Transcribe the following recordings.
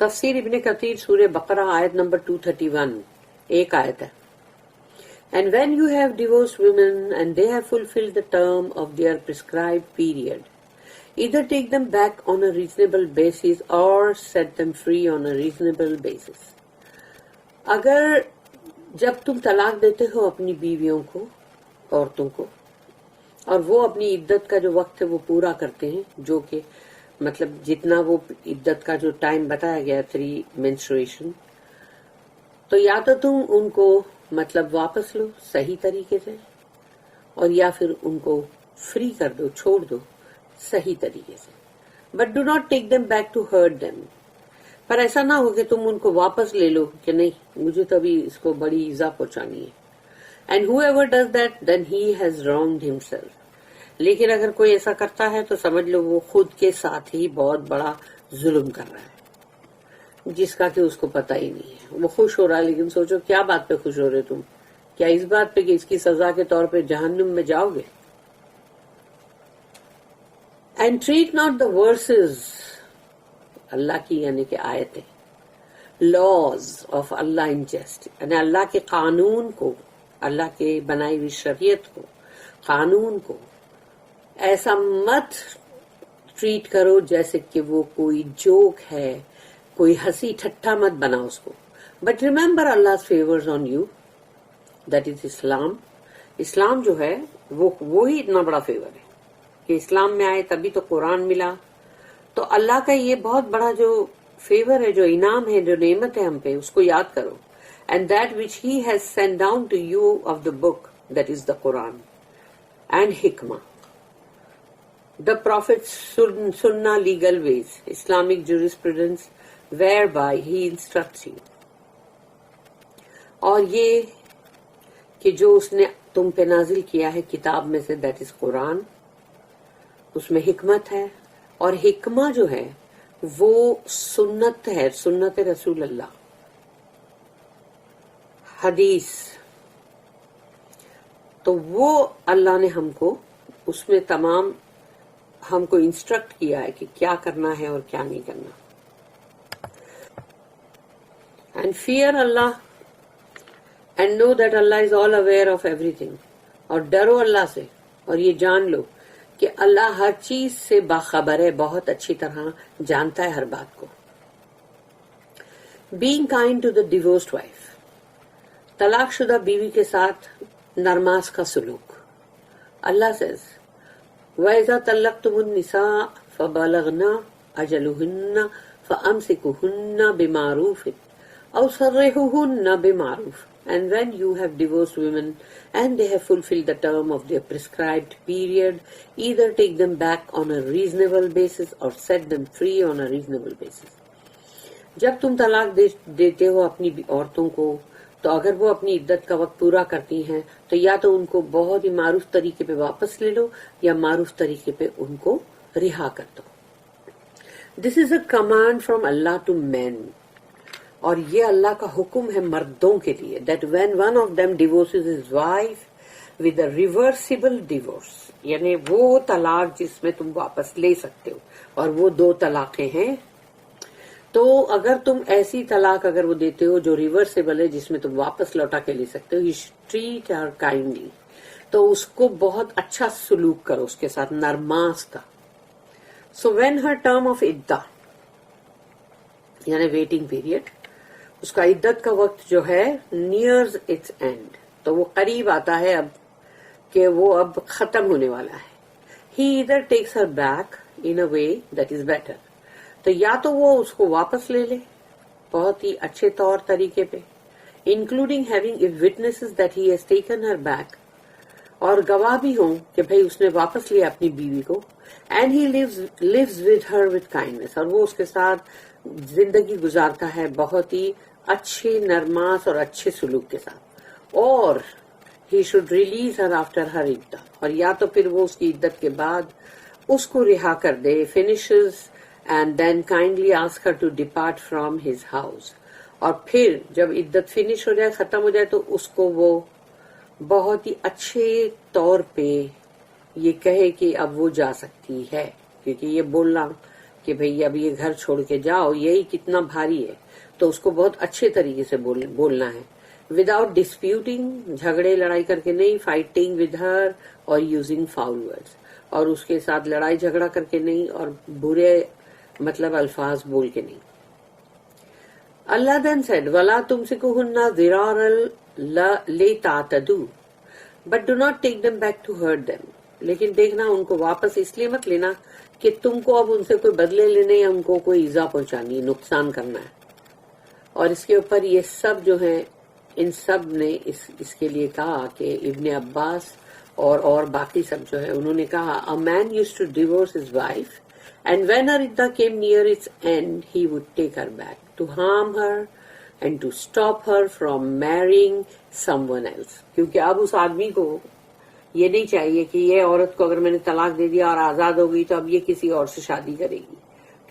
تفسیر ابن کثیر سورہ بقرہ آیت نمبر 231 ایک آیت ہے. And when you have divorced women and they have fulfilled the term of their prescribed period, either take them back on a reasonable basis or set them free on a reasonable basis. اگر جب تم طلاق دیتے ہو اپنی بیویوں کو، عورتوں کو، اور وہ اپنی عدت کا جو وقت ہے وہ پورا کرتے ہیں، جو کہ مطلب جتنا وہ عدت کا جو ٹائم بتایا گیا 3 menstruation، تو یا تو تم ان کو مطلب واپس لو صحیح طریقے سے، اور یا پھر ان کو فری کر دو، چھوڑ دو صحیح طریقے سے. But do not take them back to hurt them. پر ایسا نہ ہو کہ تم ان کو واپس لے لو کہ نہیں مجھے تو ابھی اس کو بڑی ایزا پہنچانی ہے. And whoever does that then he has wronged himself. لیکن اگر کوئی ایسا کرتا ہے تو سمجھ لو وہ خود کے ساتھ ہی بہت بڑا ظلم کر رہا ہے، جس کا کہ اس کو پتہ ہی نہیں ہے. وہ خوش ہو رہا ہے، لیکن سوچو کیا بات پہ خوش ہو رہے تم؟ کیا اس بات پہ کہ اس کی سزا کے طور پہ جہنم میں جاؤ گے؟ And treat not the verses, اللہ کی یعنی کہ آیتیں، laws of Allah in just, یعنی اللہ کے قانون کو، اللہ کے بنائی ہوئی شریعت کو، قانون کو ایسا مت ٹریٹ کرو جیسے کہ وہ کوئی جوک ہے، کوئی ہنسی ٹھٹھا مت بنا اس کو. But remember Allah favours on you, that is Islam. اسلام جو ہے وہی اتنا بڑا فیور ہے کہ اسلام میں آئے تبھی تو قرآن ملا. تو اللہ کا یہ بہت بڑا جو فیور ہے، جو انعام ہے، جو نعمت ہے ہم پہ، اس کو یاد کرو. And that which he has sent down to you of the book, that is the Quran and Hikmah. The Prophet's Sunnah legal ways, Islamic jurisprudence, whereby he instructs you. اور یہ کہ جو اس نے تم پہ نازل کیا ہے کتاب میں سے، that is قرآن، اس میں حکمت ہے، اور حکمہ جو ہے وہ سنت ہے، سنت رسول اللہ، حدیث. تو وہ اللہ نے ہم کو اس میں تمام ہم کو انسٹرکٹ کیا ہے کہ کیا کرنا ہے اور کیا نہیں کرنا. And fear Allah and know that Allah is all aware of everything. اور ڈرو اللہ سے اور یہ جان لو کہ اللہ ہر چیز سے باخبر ہے، بہت اچھی طرح جانتا ہے ہر بات کو. Being kind to the divorced wife, طلاق شدہ بیوی کے ساتھ نرماس کا سلوک. اللہ says وَإِذَا طَلَّقْتُمُ النِّسَاءَ فَبَلَغْنَ أَجَلُهُنَّ فَأَمْسِكُوهُنَّ بِمَعْرُوفٍ أَوْ سَرِّحُوهُنَّ بِمَعْرُوفٍ. And when you have divorced women and they have fulfilled the term of their prescribed period, either take them back on a reasonable basis or set them free on a reasonable basis. جب تم طلاق دیتے ہو اپنی عورتوں کو، تو اگر وہ اپنی عدت کا وقت پورا کرتی ہیں تو یا تو ان کو بہت ہی معروف طریقے پہ واپس لے لو یا معروف طریقے پہ ان کو رہا کر دو. This is a command from Allah to men, اور یہ اللہ کا حکم ہے مردوں کے لیے. That when one of them divorces his wife with a reversible divorce, یعنی وہ طلاق جس میں تم واپس لے سکتے ہو، اور وہ 2 طلاقیں ہیں. تو اگر تم ایسی طلاق اگر وہ دیتے ہو جو ریورسیبل ہے، جس میں تم واپس لوٹا کے لے سکتے ہو، یو ٹریٹ ہر کائنڈلی، تو اس کو بہت اچھا سلوک کرو اس کے ساتھ، نرماس کا. So when her term of iddah یعنی ویٹنگ پیریڈ، اس کا عدت کا وقت جو ہے نیئرز اٹس اینڈ، تو وہ قریب آتا ہے اب کہ وہ اب ختم ہونے والا ہے. He either takes her back in a way that is better. تو یا تو وہ اس کو واپس لے لے بہت ہی اچھے طور طریقے پہ، including having witnesses that he has taken her back, اور گواہ بھی ہوں کہ بھئی اس نے واپس لیا اپنی بیوی کو. And he leaves with her with kindness, اور وہ اس کے ساتھ زندگی گزارتا ہے بہت ہی اچھے نرماس اور اچھے سلوک کے ساتھ. اور he should release her after her iddah, اور یا تو پھر وہ اس کی عدت کے بعد اس کو رہا کر دے، finishes and then kindly ask her to depart from his house. اور پھر جب عدت فنش ہو جائے، ختم ہو جائے، تو اس کو وہ بہت ہی اچھے طور پہ یہ کہے کہ اب وہ جا سکتی ہے، کیونکہ یہ بولنا کہ بھئی اب یہ گھر چھوڑ کے جاؤ، یہی کتنا بھاری ہے، تو اس کو بہت اچھے طریقے سے بولنا ہے، وداؤٹ ڈسپیوٹنگ، جھگڑے لڑائی کر کے نہیں، فائٹنگ ود ہر اور یوزنگ فاؤل ورڈز، اور اس کے ساتھ لڑائی جھگڑا کر کے نہیں اور برے مطلب الفاظ بول کے نہیں. اللہ then said, وَلَا تُمْسِكُهُنَّ ضِرَارًا لِتَعْتَدُوا but do not take them back to hurt them. لیکن دیکھنا ان کو واپس اس لیے مت لینا کہ تم کو اب ان سے کوئی بدلے لینے یا ان کو کوئی ایذا پہنچانی، نقصان کرنا ہے. اور اس کے اوپر یہ سب جو ہیں، ان سب نے اس کے لیے کہا کہ ابن عباس اور باقی سب جو ہے انہوں نے کہا a man used to divorce his wife and when her iddah came near its end he would take her back to harm her and to stop her from marrying someone else. کیونکہ اب اس آدمی کو یہ نہیں چاہیے کہ یہ عورت کو اگر میں نے طلاق دے دیا اور آزاد ہو گئی تو اب یہ کسی اور سے شادی کرے گی،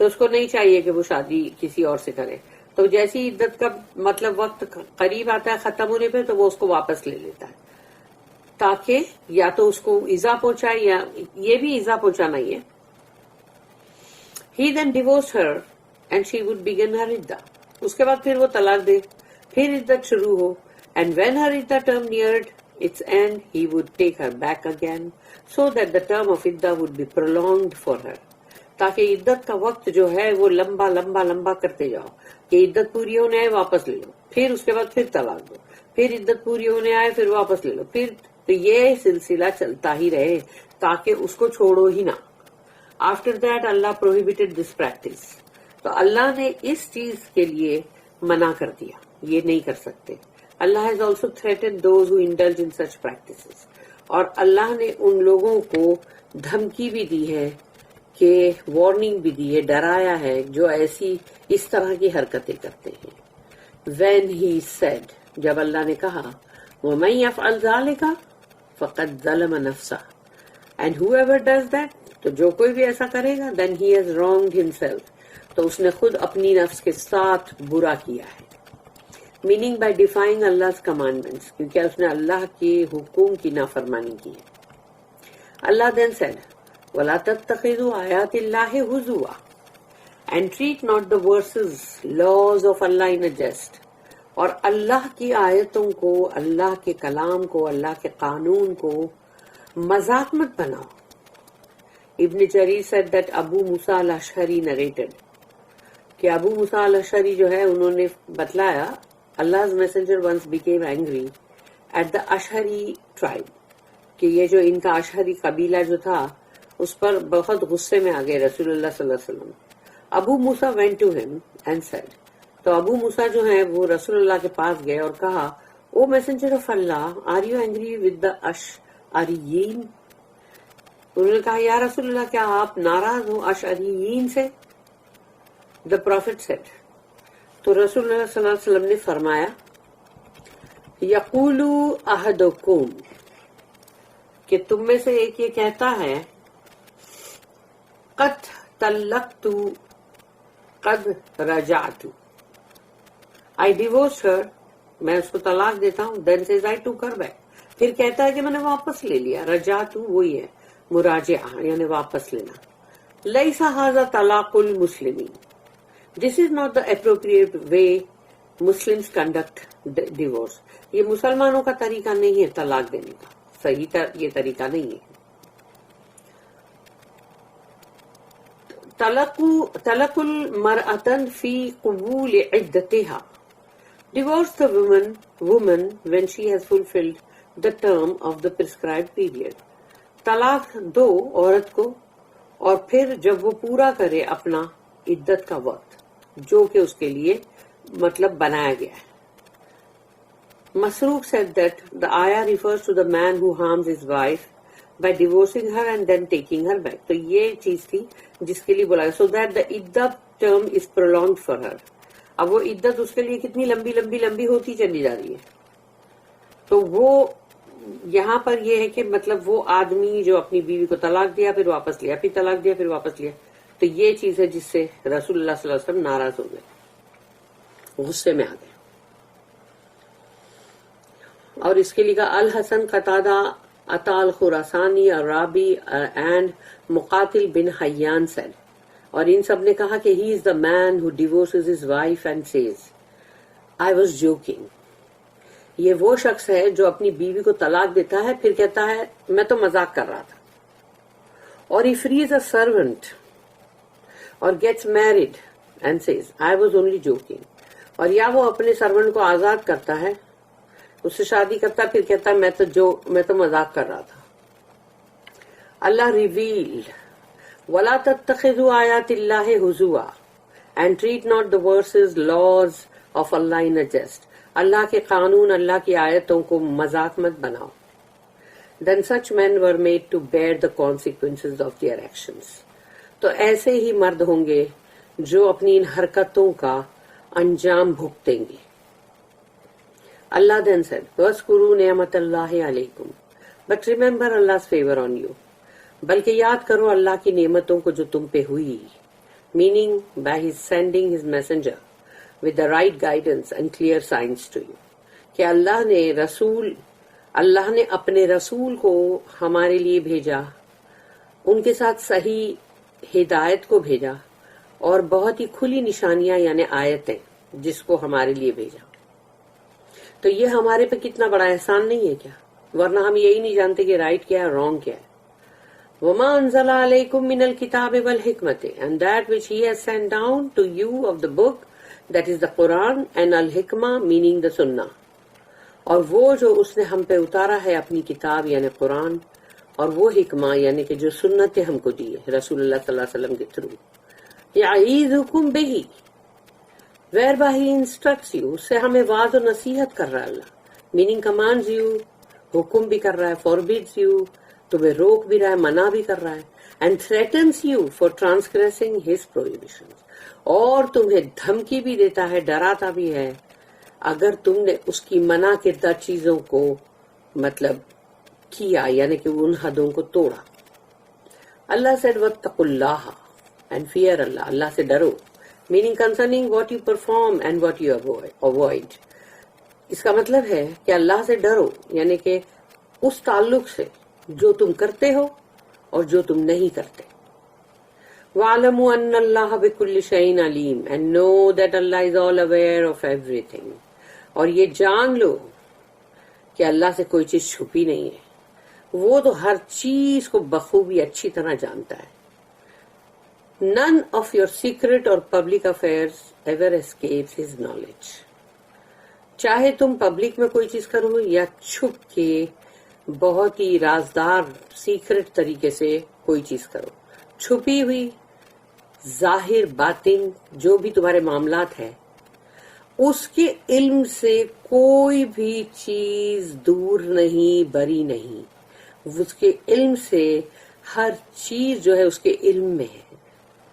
تو اس کو نہیں چاہیے کہ وہ شادی کسی اور سے کرے. تو جیسی عدت کا مطلب وقت قریب آتا ہے ختم ہونے پہ تو وہ اس کو واپس لے لیتا ہے، تاکہ یا تو اس کو ایذا پہنچائے یا یہ بھی ایذا پہنچانا ہی ہے. He then divorced her and she would begin her iddah. اس کے بعد پھر وہ طلاق دے، پھر عدت شروع ہو. And when her iddah term neared its end, he would take her back again so that the term of iddah would be prolonged for her. تاکہ عدت کا وقت جو ہے وہ لمبا لمبا لمبا کرتے جاؤ کہ عدت پوری ہونے آئے واپس لے لو، پھر اس کے بعد پھر طلاق دو، پھر عدت پوری ہونے آئے پھر واپس لے لو، پھر تو یہ سلسلہ چلتا ہی رہے تاکہ اس کو چھوڑو ہی نہ. After that Allah prohibited this practice. تو اللہ نے اس چیز کے لیے منع کر دیا، یہ نہیں کر سکتے. Allah has also threatened those who indulge in such practices. اور اللہ نے ان لوگوں کو دھمکی بھی دی ہے کہ وارننگ بھی دی ہے، ڈرایا ہے جو ایسی اس طرح کی حرکتیں کرتے ہیں. وین ہی سیڈ، جب اللہ نے کہا وَمَن يَفْعَلْ ذَلِكَ فَقَدْ ظَلَمَ نَفْسَهُ and whoever does that، تو جو کوئی بھی ایسا کرے گا then he has wronged himself، تو اس نے خود اپنی نفس کے ساتھ برا کیا ہے. Meaning by defining Allah's commandments، کیونکہ اس نے اللہ کے حکم کی نافرمانی کی ہے. اللہ then said وَلَا تَتَّخِذُوا آيَاتِ اللَّهِ هُزُوًا and treat not the verses laws of Allah in a jest. اور اللہ کی آیتوں کو، اللہ کے کلام کو، اللہ کے قانون کو مذاق مت بناؤ. ابن جریر said that Abu Musa الاشعری narrated کہ ابو موسیٰ الاشعری جو ہے انہوں نے بتلایا Allah's messenger once became angry at the Ash'ari tribe، کہ یہ جو ان کا اشعری قبیلہ جو تھا اس پر بہت غصے میں آ گئے رسول اللہ صلی اللہ علیہ وسلم. ابو موسیٰ went to him and said، تو ابو موسیٰ جو ہیں وہ رسول اللہ کے پاس گئے اور کہا O messenger of Allah are you angry with the Ashariyyin. انہوں نے کہا یا رسول اللہ کیا آپ ناراض ہو اشعریین سے؟ دا پروفیٹ سیڈ، تو رسول اللہ صلی اللہ علیہ وسلم نے فرمایا یقول احدکم، کہ تم میں سے ایک یہ کہتا ہے قد طلقت قد رجعت، I divorced her، میں اس کو طلاق دیتا ہوں. then says I took her back، پھر کہتا ہے کہ میں نے واپس لے لیا. رجعت وہی ہے مراجعہ یعنی واپس لینا. لیس ھذا طلاق المسلمین، this is not the appropriate way Muslims conduct divorce. یہ مسلمانوں کا طریقہ نہیں ہے طلاق دینے کا، صحیح یہ طریقہ نہیں ہے. طلق المرأة فی قبول عدتها، divorce the woman when she has fulfilled the term of the prescribed period. طلاق دو عورت کو اور پھر جب وہ پورا کرے اپنا عدت کا وقت جو کہ اس کے لیے مطلب بنایا گیا ہے. مسروق said that the ayah refers to the man who harms his wife by divorcing her and then taking her back. تو یہ چیز تھی جس کے لیے بولا so that the iddah term is prolonged for her. اب وہ عدت اس کے لیے کتنی لمبی لمبی لمبی ہوتی چلی جا رہی ہے. تو وہ یہاں پر یہ ہے کہ مطلب وہ آدمی جو اپنی بیوی کو طلاق دیا پھر واپس لیا، پھر طلاق دیا پھر واپس لیا، تو یہ چیز ہے جس سے رسول اللہ صلی اللہ علیہ وسلم ناراض ہو گئے، غصے میں آ گئے. اور اس کے لیے الحسن قتادہ عطا الخراسانی الرابی اینڈ مقاتل بن حیان said اور ان سب نے کہا کہ he is the man who divorces his wife and says I was joking. یہ وہ شخص ہے جو اپنی بیوی کو طلاق دیتا ہے پھر کہتا ہے میں تو مذاق کر رہا تھا. اور he frees a servant or gets married and says I was only joking. اور یا وہ اپنے سرونٹ کو آزاد کرتا ہے, اس سے شادی کرتا ہے, پھر کہتا ہے میں تو مذاق کر رہا تھا. اللہ revealed وَلَا تَتَّخِذُوا آيَاتِ اللَّهِ هُزُوًا and treat not the verses laws of Allah in a jest. اللہ کے قانون, اللہ کی آیتوں کو مذاق مت بناؤ. Then such men were made to bear the consequences of their actions. تو ایسے ہی مرد ہوں گے جو اپنی ان حرکتوں کا انجام بھگتیں گے. Allah then said, وَاذْكُرُوا نِعْمَةَ اللَّهِ عَلَيْكُمْ but remember Allah's favor on you. بلکہ یاد کرو اللہ کی نعمتوں کو جو تم پہ ہوئی, meaning by his sending his messenger with the right guidance and clear signs to you. کہ اللہ نے اپنے رسول کو ہمارے لیے بھیجا, ان کے ساتھ صحیح ہدایت کو بھیجا اور بہت ہی کھلی نشانیاں یعنی آیتیں جس کو ہمارے لیے بھیجا. تو یہ ہمارے پہ کتنا بڑا احسان نہیں ہے کیا؟ ورنہ ہم یہی نہیں جانتے کہ رائٹ کیا ہے, رانگ کیا ہے. وَمَا أَنزَلَ عَلَيْكُم مِّنَ الْكِتَابِ وَالْحِكْمَةِ and that which he has sent down to you of the book, that is the Quran, and al-hikmah meaning the sunnah. اور وہ جو اس نے ہم پہ اتارا ہے اپنی کتاب یعنی قرآن, اور وہ حکمہ یعنی کہ جو سنتیں ہم کو دی ہے رسول اللہ صلی اللہ علیہ وسلم کے تھرو. یعیذکم بہ whereby he instructs you, اس سے ہمیں واعظ و نصیحت کر رہا ہے اللہ, meaning commands you, حکم بھی کر رہا ہے, forbids you, تمہیں روک بھی رہا ہے, منع بھی کر رہا ہے, and threatens you for transgressing his prohibitions, اور تمہیں دھمکی بھی دیتا ہے, ڈراتا بھی ہے اگر تم نے اس کی منع کردہ چیزوں کو مطلب کیا یعنی کہ ان حدوں کو توڑا. اللہ said وَاتَّقُوا اللَّهَ and fear Allah, اللہ سے ڈرو, meaning concerning what you perform and what you avoid. اس کا مطلب ہے کہ اللہ سے ڈرو یعنی کہ اس تعلق سے جو تم کرتے ہو اور جو تم نہیں کرتے. وَعْلَمُوا أَنَّ اللَّهَ بِكُلِّ شَيْءٍ عَلِيمٌ and know that Allah is all aware of everything. اور یہ جان لو کہ اللہ سے کوئی چیز چھپی نہیں ہے, وہ تو ہر چیز کو بخوبی اچھی طرح جانتا ہے. None of your secret or public affairs ever escapes his knowledge. چاہے تم پبلک میں کوئی چیز کرو یا چھپ کے بہت ہی رازدار سیکرٹ طریقے سے کوئی چیز کرو, چھپی ہوئی ظاہر باطن جو بھی تمہارے معاملات ہے, اس کے علم سے کوئی بھی چیز دور نہیں, بری نہیں. اس کے علم سے ہر چیز جو ہے اس کے علم میں ہے.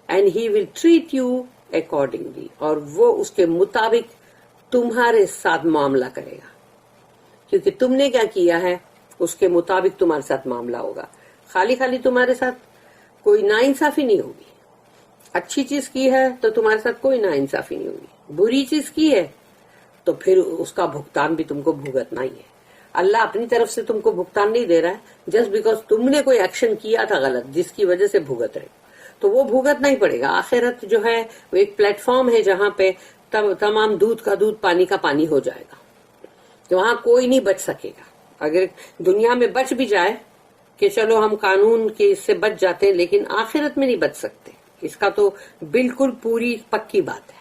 And he will treat you accordingly, اور وہ اس کے مطابق تمہارے ساتھ معاملہ کرے گا, کیونکہ تم نے کیا کیا ہے اس کے مطابق تمہارے ساتھ معاملہ ہوگا. خالی تمہارے ساتھ کوئی ناانصافی نہیں ہوگی. اچھی چیز کی ہے تو تمہارے ساتھ کوئی ناانصافی نہیں ہوگی, بری چیز کی ہے تو پھر اس کا بھگتان بھی تم کو بھگتنا ہی ہے. اللہ اپنی طرف سے تم کو بھگتان نہیں دے رہا ہے جسٹ بیکاز تم نے کوئی ایکشن کیا تھا غلط جس کی وجہ سے بھگت رہے, تو وہ بھگتنا ہی پڑے گا. آخرت جو ہے وہ ایک پلیٹ فارم ہے جہاں پہ تمام دودھ کا دودھ پانی کا پانی ہو جائے گا, وہاں کوئی نہیں بچ سکے گا. اگر دنیا میں بچ بھی جائے کہ چلو ہم قانون کے اس سے بچ جاتے ہیں, لیکن آخرت میں نہیں بچ سکتے, اس کا تو بالکل پوری پکی بات ہے.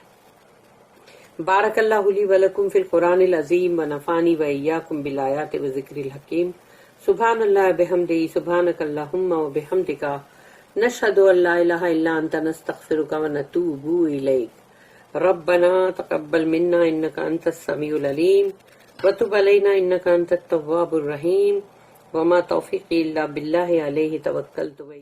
بارک اللہ لی ولکم فی القرآن العظیم ونفعنی وإیاکم بالآیات والذکر الحکیم. سبحان اللہ بحمدہ, سبحانک اللہم وبحمدک, نشہد ان لا الہ الا انت, نستغفرک ونتوب الیک. ربنا تقبل منا انک انت السمیع العلیم وتب علینا انک انت التواب الرحیم. وما توفیقی الا باللہ علیہ توکلت.